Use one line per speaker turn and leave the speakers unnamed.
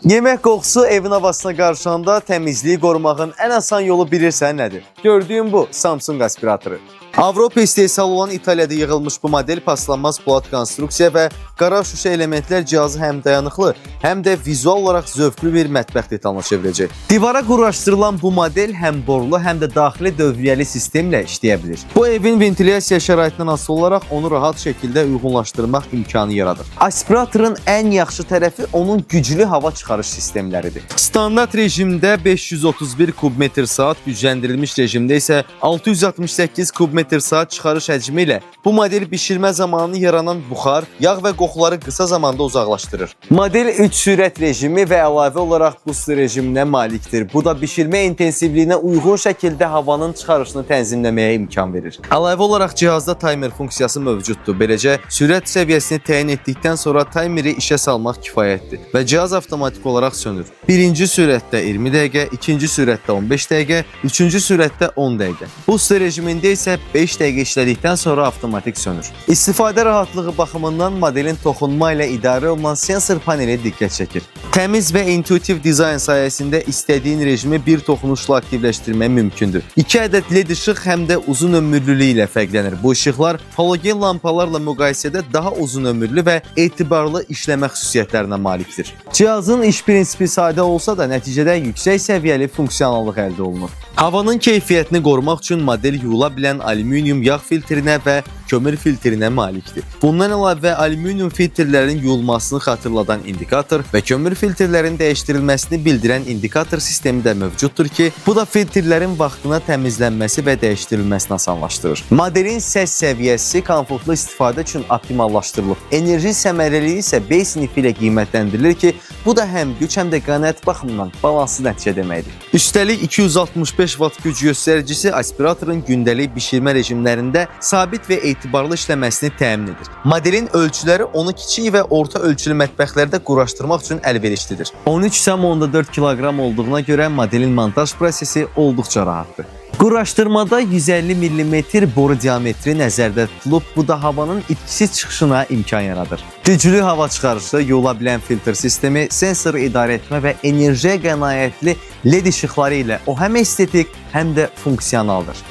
Yemək qoxusu evin havasına qarışanda təmizliyi qorumağın ən asan yolu bilirsən nədir? Gördüyün bu Samsung aspiratoru. Avropa istehsalı olan İtaliyada yığılmış bu model paslanmaz polad konstruksiya və qara şüşə elementlər cihazı həm dayanıqlı, həm də vizual olaraq zövqlü bir mətbəx detalına çevirəcək. Divara quraşdırılan bu model həm borlu, həm də daxili dövriyyəli sistemlə işləyə bilir. Bu evin ventilasiya şəraitindən asılı olaraq onu rahat şəkildə uyğunlaşdırmaq imkanı yaradır. Aspiratorun ən yaxşı tərəfi onun güclü hava çıxarış sistemləridir. Standart rejimdə 531 kubmetr saat, gücləndirilmiş rejimdə isə 668 kubmetr saat çıxarış həcmi ilə bu model bişirmə zamanı yaranan buxar, yağ və qoxuları qısa zamanda uzaqlaşdırır. Model 3 sürət rejimi və əlavə olaraq boost rejiminə malikdir. Bu da bişirmə intensivliyinə uyğun şəkildə havanın çıxarışını tənzimləməyə imkan verir. Əlavə olaraq cihazda timer funksiyası mövcuddur. Beləcə, sürət səviyyəsini təyin etdikdən sonra timeri işə salmaq kifayətdir və cihaz avtomatik olaraq sönür. Birinci sürətdə 20 dəqiqə, ikinci sürətdə 15 dəqiqə, üçüncü sürətdə 10 dəqiqə. Boost rejimində isə 5 dəqiqə işlədikdən sonra avtomatik sönür. İstifadə rahatlığı baxımından modelin toxunma ilə idarə olunan sensor paneli diqqət çəkir. Təmiz və intuitiv dizayn sayəsində istədiyin rejimi bir toxunuşla aktivləşdirmək mümkündür. 2 ədəd LED işıq həm də uzun ömürlülüyü ilə fərqlənir. Bu işıqlar halogen lampalarla müqayisədə daha uzun ömürlü və etibarlı işləmə xüsusiyyətlərinə malikdir. Cihazın iş prinsipi sadə olsa da nəticədə yüksək səviyyəli funksionallıq əldə olunur. Havanın keyfiyyətini qorumaq üçün model yuyula bilən alüminium yağ filtrinə və kömür filtrinə malikdir. Bundan əlavə alüminium filtrlərin yuyulmasını xatırladan indikator və kömür filtrlərin dəyişdirilməsini bildirən indikator sistemi də mövcuddur ki, bu da filtrlərin vaxtına təmizlənməsi və dəyişdirilməsini asanlaşdırır. Modelin səs səviyyəsi komfortlu istifadə üçün optimallaşdırılıb. Enerji səmərəliliyi isə B sinifi ilə qiymətləndirilir ki, bu da həm güc, həm də qənaət baxımından balanslı nəticə deməkdir. Üstəlik 265 watt güc göstəricisi aspiratorun gündəlik bişirmə rejimlərində sabit və etibarlı işləməsini təmin edir. Modelin ölçüləri onu kiçik və orta ölçülü mətbəxlərdə quraşdırmaq üçün əlverişlidir. 13,4 kiloqram olduğuna görə modelin montaj prosesi olduqca rahatdır. Quraşdırmada 150 mm boru diametri nəzərdə tutulub, bu da havanın itkisiz çıxışına imkan yaradır. Güclü hava çıxarışı, yuyula bilən filtr sistemi, sensor idarə etmə və enerjiyə qənaətli LED işıqları ilə o həm estetik, həm də funksionaldır.